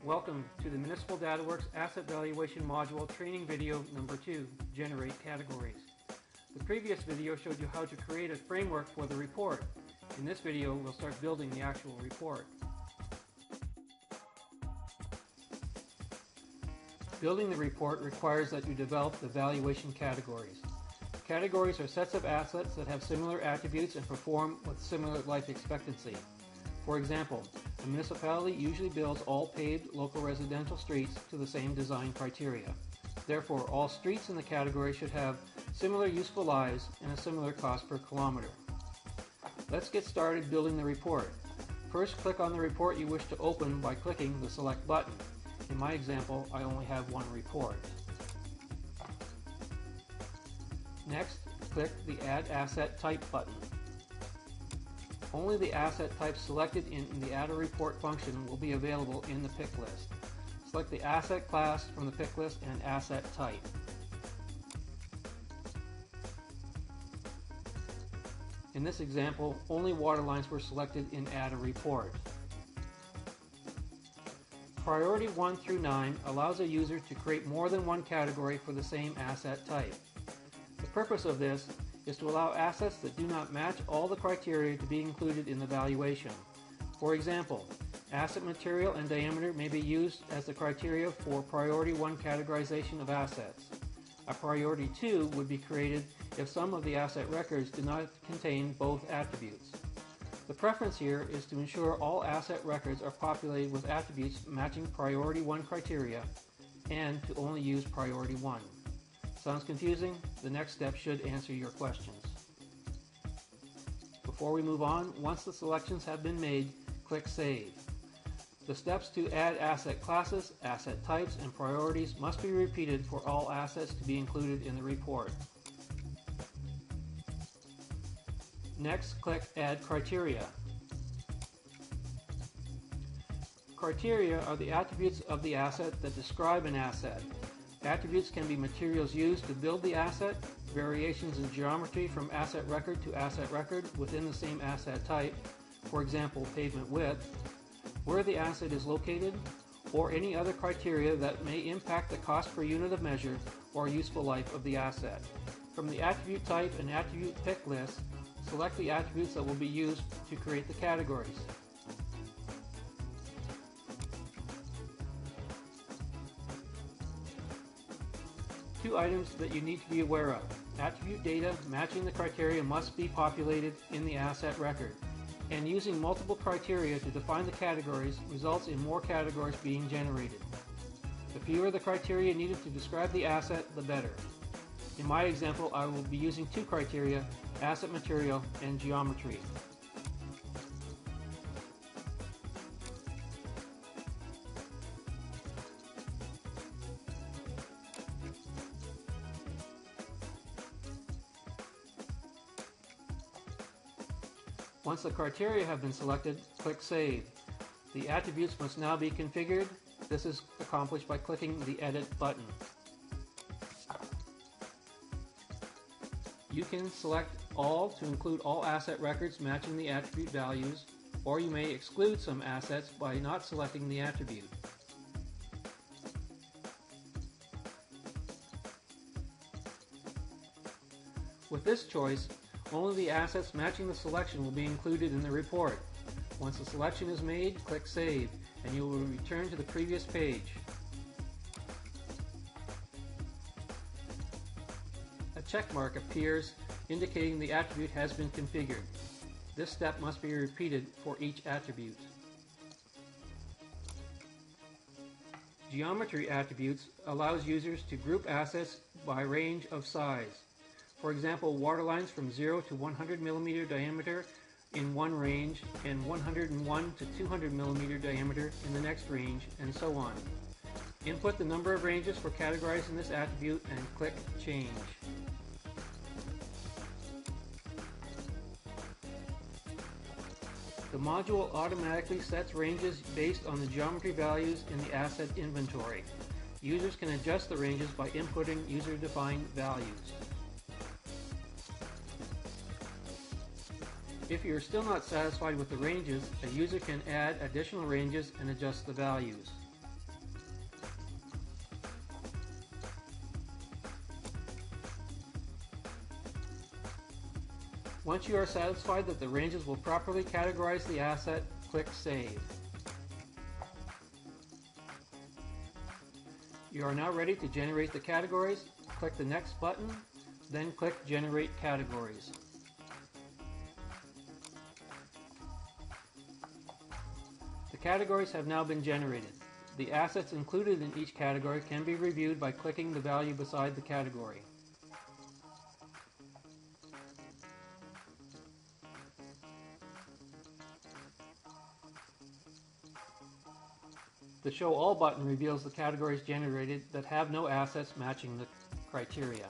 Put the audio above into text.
Welcome to the Municipal DataWorks Asset Valuation Module Training Video number 2, Generate Categories. The previous video showed you how to create a framework for the report. In this video, we'll start building the actual report. Building the report requires that you develop the valuation categories. Categories are sets of assets that have similar attributes and perform with similar life expectancy. For example, a municipality usually builds all paved local residential streets to the same design criteria. Therefore, all streets in the category should have similar useful lives and a similar cost per kilometer. Let's get started building the report. First, click on the report you wish to open by clicking the Select button. In my example, I only have one report. Next, click the Add Asset Type button. Only the asset type selected in the Add a Report function will be available in the pick list. Select the asset class from the pick list and asset type. In this example, only water lines were selected in Add a Report. Priority 1 through 9 allows a user to create more than one category for the same asset type. The purpose of this is to allow assets that do not match all the criteria to be included in the valuation. For example, asset material and diameter may be used as the criteria for Priority 1 categorization of assets. A Priority 2 would be created if some of the asset records do not contain both attributes. The preference here is to ensure all asset records are populated with attributes matching Priority 1 criteria and to only use Priority 1. Sounds confusing? The next step should answer your questions. Before we move on, once the selections have been made, click Save. The steps to add asset classes, asset types, and priorities must be repeated for all assets to be included in the report. Next, click Add Criteria. Criteria are the attributes of the asset that describe an asset. Attributes can be materials used to build the asset, variations in geometry from asset record to asset record within the same asset type, for example, pavement width, where the asset is located, or any other criteria that may impact the cost per unit of measure or useful life of the asset. From the attribute type and attribute pick list, select the attributes that will be used to create the categories. Two items that you need to be aware of. Attribute data matching the criteria must be populated in the asset record, and using multiple criteria to define the categories results in more categories being generated. The fewer the criteria needed to describe the asset, the better. In my example, I will be using two criteria, asset material and geometry. Once the criteria have been selected, click Save. The attributes must now be configured. This is accomplished by clicking the Edit button. You can select All to include all asset records matching the attribute values, or you may exclude some assets by not selecting the attribute. With this choice, only the assets matching the selection will be included in the report. Once the selection is made, click Save, and you will return to the previous page. A check mark appears indicating the attribute has been configured. This step must be repeated for each attribute. Geometry attributes allows users to group assets by range of size. For example, water lines from 0 to 100 mm diameter in one range and 101 to 200 mm diameter in the next range, and so on. Input the number of ranges for categorizing this attribute and click Change. The module automatically sets ranges based on the geometry values in the asset inventory. Users can adjust the ranges by inputting user-defined values. If you are still not satisfied with the ranges, a user can add additional ranges and adjust the values. Once you are satisfied that the ranges will properly categorize the asset, click Save. You are now ready to generate the categories. Click the Next button, then click Generate Categories. The categories have now been generated. The assets included in each category can be reviewed by clicking the value beside the category. The Show All button reveals the categories generated that have no assets matching the criteria.